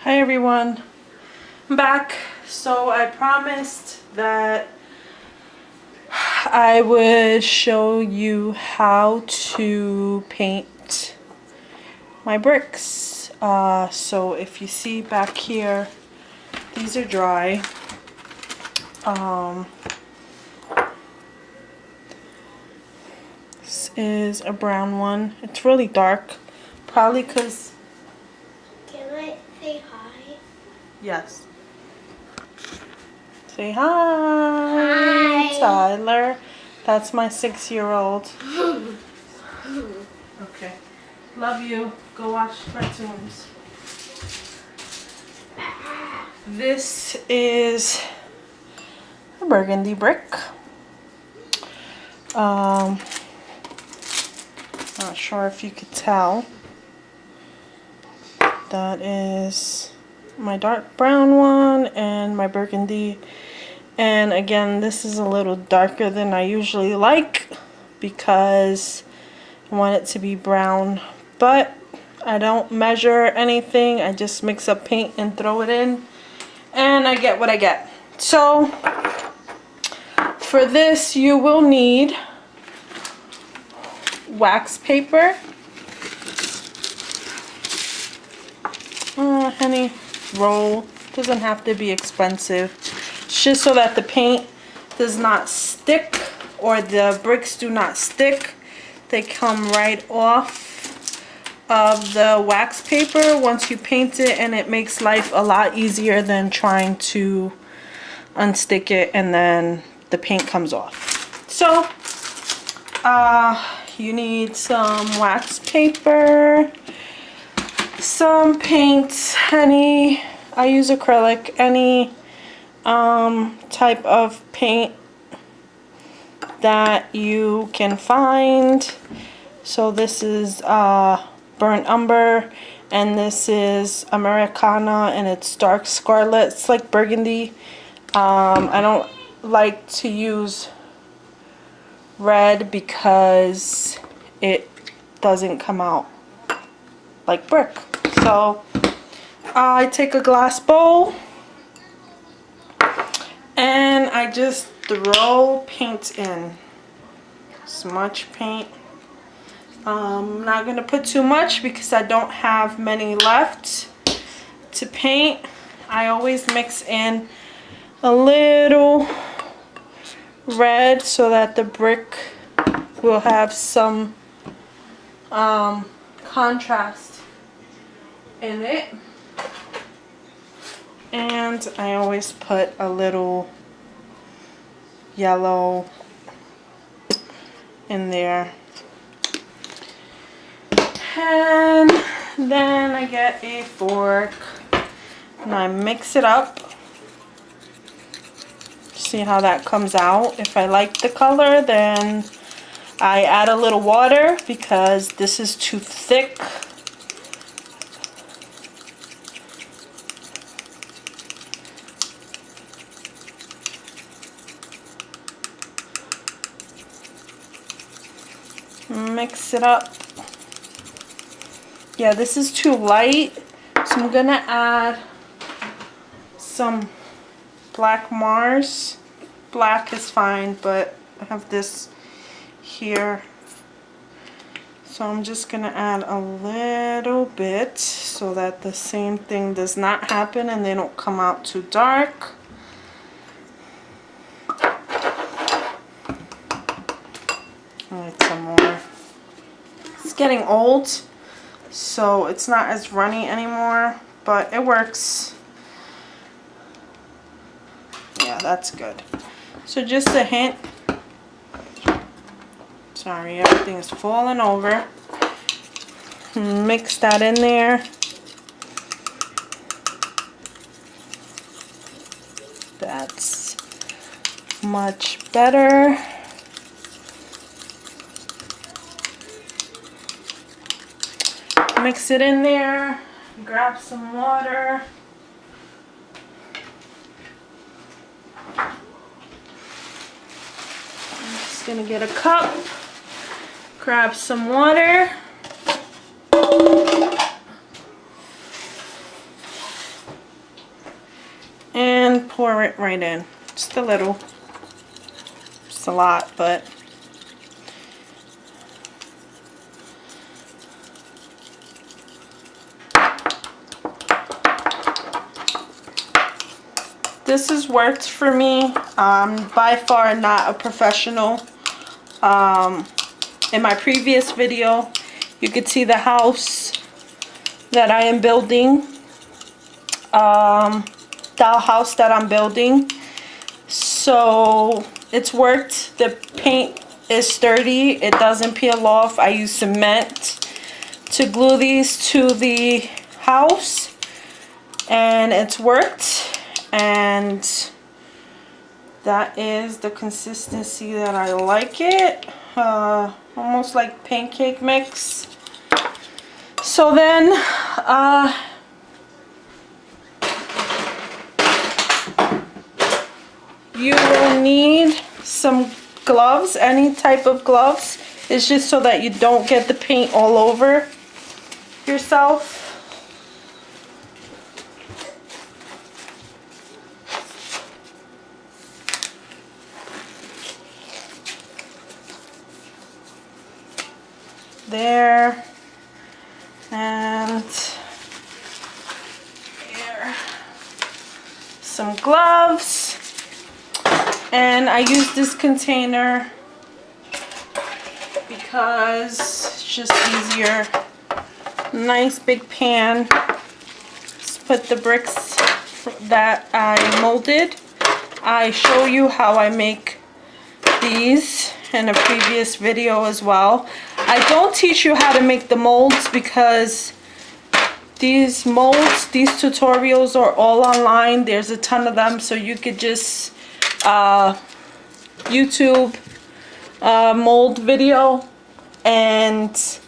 Hi everyone, I'm back. So I promised that I would show you how to paint my bricks. So if you see back here, these are dry. This is a brown one. It's really dark, probably because... Can I say hi? Yes. Say hi, Hi. Tyler. That's my 6-year-old. Okay. Love you. Go watch cartoons. This is a burgundy brick. Not sure if you could tell. That is my dark brown one and my burgundy. And again, this is a little darker than I usually like because I want it to be brown. But I don't measure anything. I just mix up paint and throw it in. And I get what I get. So for this, you will need wax paper. Any roll. Doesn't have to be expensive. It's just so that the paint does not stick, or the bricks do not stick. They come right off of the wax paper once you paint it, and it makes life a lot easier than trying to unstick it and then the paint comes off. So you need some wax paper, some paint, I use acrylic, any type of paint that you can find. So this is burnt umber, and this is Americana, and it's dark scarlet. It's like burgundy. I don't like to use red because it doesn't come out like brick. So I take a glass bowl and I just throw paint in. As much paint. I'm not going to put too much because I don't have many left to paint. I always mix in a little red so that the brick will have some contrast in it. And I always put a little yellow in there. And then I get a fork and I mix it up. See how that comes out. If I like the color, then I add a little water because this is too thick. Mix it up. Yeah, this is too light, so I'm gonna add some black Mars. Black is fine, but I have this here, so I'm just gonna add a little bit so that the same thing does not happen and they don't come out too dark. I need some more. It's getting old, so it's not as runny anymore, but it works. Yeah, that's good. So just a hint. Sorry, everything is falling over. Mix that in there. That's much better. Mix it in there. Grab some water. I'm just gonna get a cup. Grab some water. pour it right in. Just a little. It's a lot, but this has worked for me. I'm by far not a professional. In my previous video, you could see the house that I am building. The house that I'm building. So it's worked. The paint is sturdy. It doesn't peel off. I use cement to glue these to the house, and it's worked. And that is the consistency that I like it. Almost like pancake mix. So then you will need some gloves, any type of gloves. It's just so that you don't get the paint all over yourself. There. And here. Some gloves. And I use this container because it's just easier. Nice big pan. Let's put the bricks that I molded. I show you how I make these in a previous video as well. I don't teach you how to make the molds because these molds, these tutorials are all online. There's a ton of them, so you could just YouTube mold video and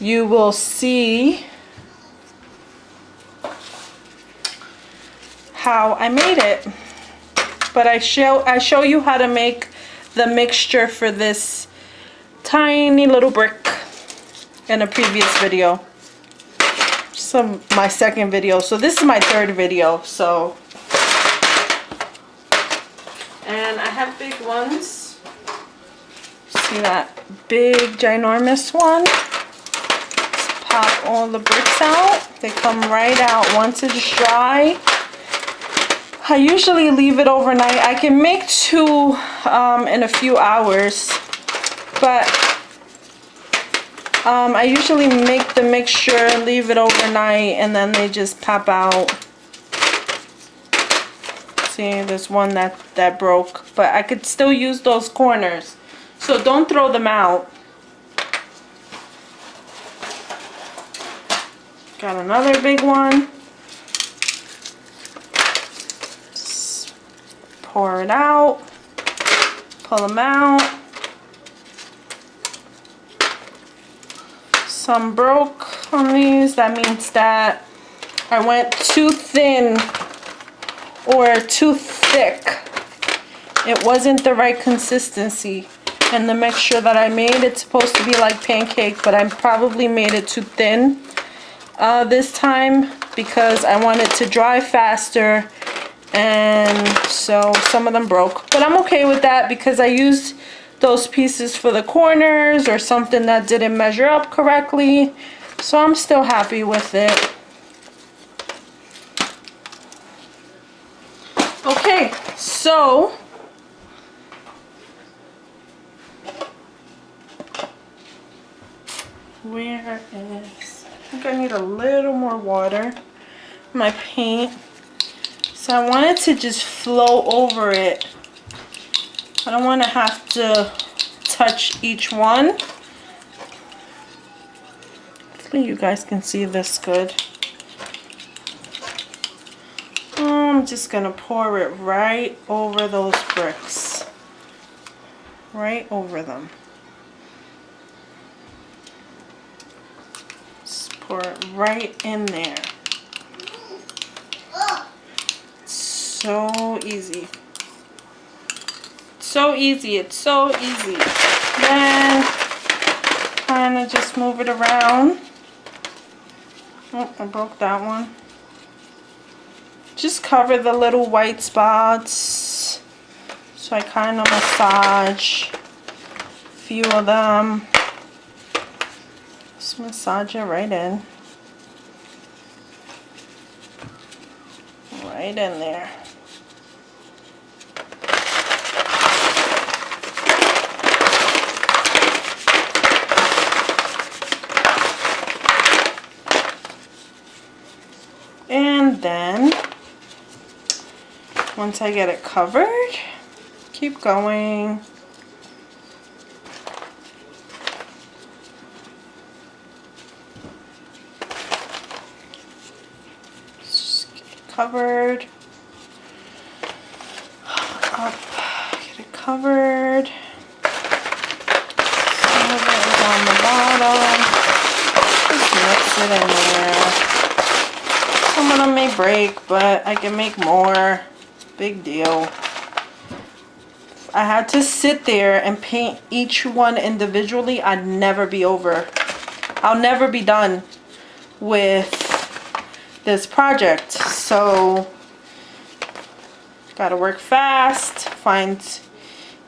you will see how I made it. But I show you how to make the mixture for this tiny little brick in a previous video. My second video. So this is my third video. So, and I have big ones. See that big ginormous one? Just pop all the bricks out. They come right out once it's dry. I usually leave it overnight. I can make two in a few hours, but I usually make the mixture, leave it overnight, and then they just pop out. See, there's one that broke, but I could still use those corners, so don't throw them out. Got another big one. Just pour it out, pull them out. Some broke on these. That means that I went too thin or too thick. It wasn't the right consistency. And the mixture that I made, it's supposed to be like pancake, but I probably made it too thin this time because I want it to dry faster, and so some of them broke. But I'm okay with that because I used those pieces for the corners or something that didn't measure up correctly, so I'm still happy with it. Okay, so where is, I think I need a little more water, my paint. So I want it to just flow over it. I don't want to have to touch each one. Hopefully you guys can see this good. I'm just going to pour it right over those bricks. Right over them. Just pour it right in there. So easy. So easy. It's so easy. Then kind of just move it around. Oh, I broke that one. just cover the little white spots. So I kind of massage a few of them. Just massage it right in. Right in there. And then, once I get it covered, keep going. Just get it covered. Up, get it covered. Some of it is on the bottom. Just mix it in there. Some of them may break, but I can make more. Big deal. I had to sit there and paint each one individually. I'd never be over. I'll never be done with this project. So, gotta work fast, find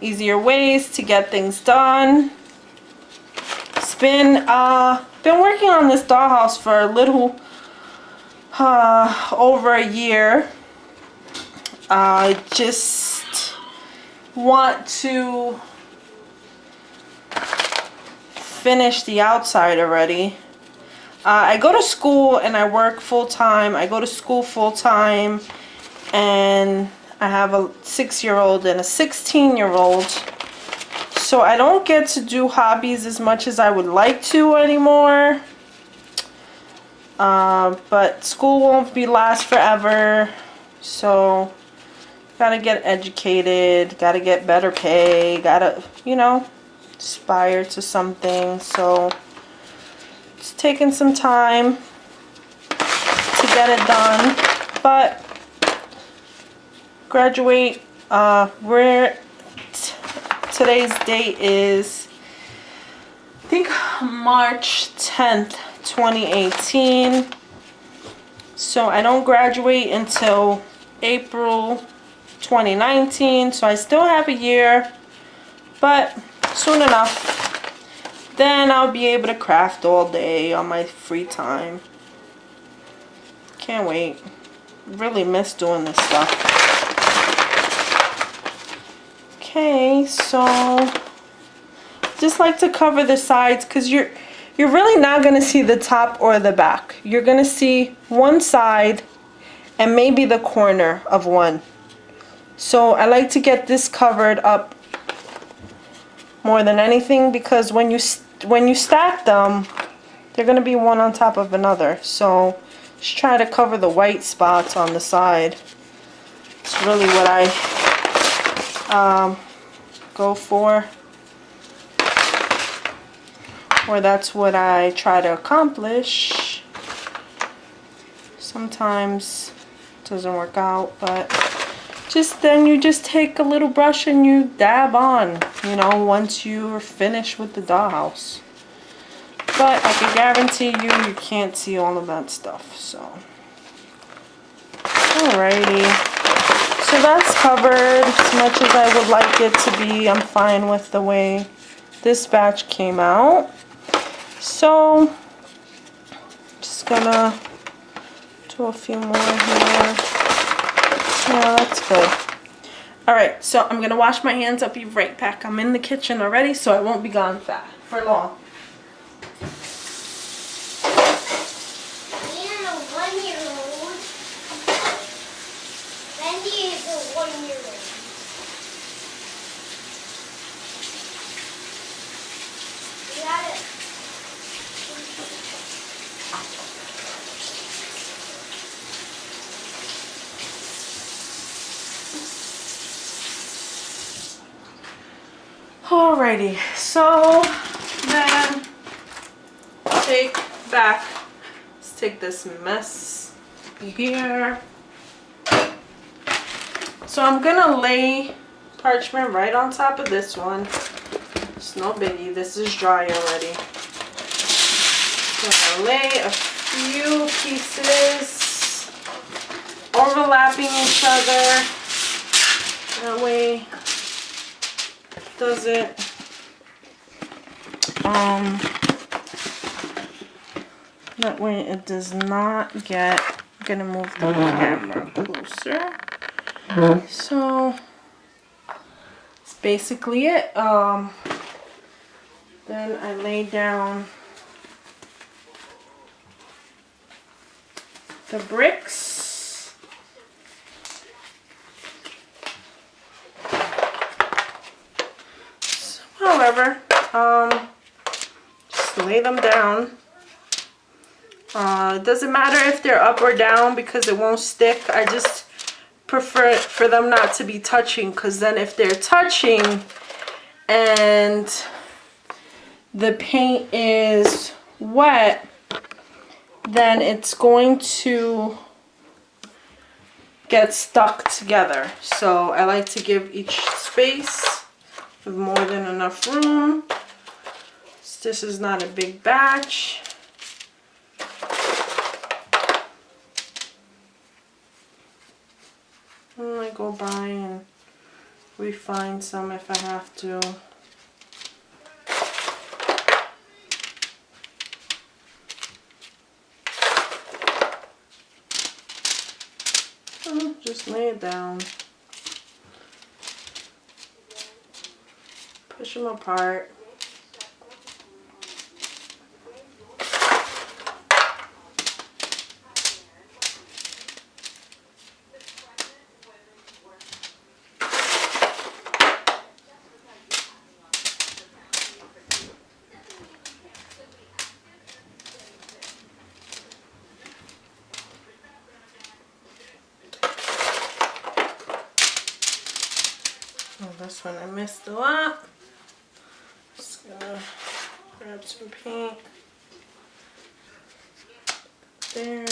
easier ways to get things done. It's been working on this dollhouse for a little over a year. I just want to finish the outside already. I go to school and I work full-time. I go to school full-time, and I have a 6-year-old and a 16-year-old. So I don't get to do hobbies as much as I would like to anymore. But school won't last forever, so gotta get educated, gotta get better pay, gotta, you know, aspire to something. So it's taking some time to get it done, but graduate, today's date is, I think, March 10th. 2018. So I don't graduate until April 2019, so I still have a year, but soon enough then I'll be able to craft all day on my free time. Can't wait. Really miss doing this stuff. Okay, so just like to cover the sides, because you're really not going to see the top or the back. You're going to see one side and maybe the corner of one. So I like to get this covered up more than anything, because when you stack them, they're going to be one on top of another. So just try to cover the white spots on the side. It's really what I go for. Or that's what I try to accomplish. Sometimes it doesn't work out, but then you just take a little brush and you dab on, you know, once you're finished with the dollhouse. But I can guarantee you can't see all of that stuff, so. Alrighty. So that's covered as much as I would like it to be. I'm fine with the way this batch came out. So, just gonna do a few more here. Yeah, that's good. Alright, so I'm gonna wash my hands. I'll be right back. I'm in the kitchen already, so I won't be gone for long. I'm a 1-year-old. Wendy is a 1-year-old. You got it. Alrighty, so then let's take this mess here. So I'm gonna lay parchment right on top of this one. It's no biggie, this is dry already. So I'm gonna lay a few pieces overlapping each other. That way does it that way it does not get, I'm gonna move the camera closer. So that's basically it. Then I lay down the bricks. So, however, just lay them down. It doesn't matter if they're up or down because it won't stick. I just prefer for them not to be touching, because then if they're touching and the paint is wet, then it's going to get stuck together. So I like to give each space with more than enough room. This is not a big batch. And I go by and refine some if I have to. Just lay it down. Push them apart. Oh, this one I missed a lot. Just gonna grab some paint there.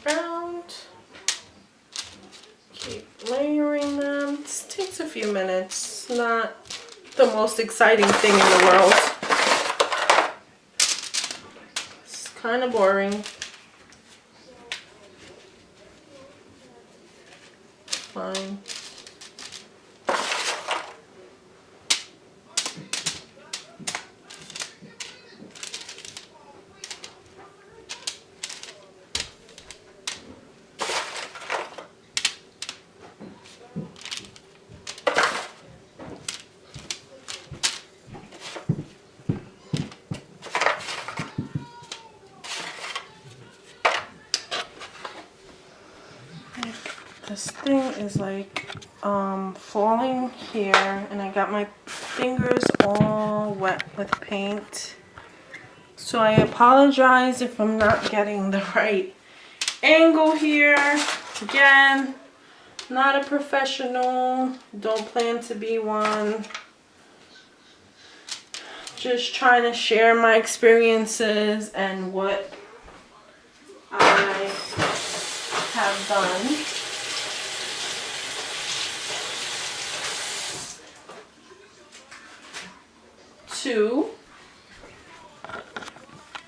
Around, keep layering them. This takes a few minutes, not the most exciting thing in the world. It's kind of boring. Fine. This thing is like falling here, and I got my fingers all wet with paint. So I apologize if I'm not getting the right angle here. Again, not a professional, don't plan to be one. Just trying to share my experiences and what I have done. To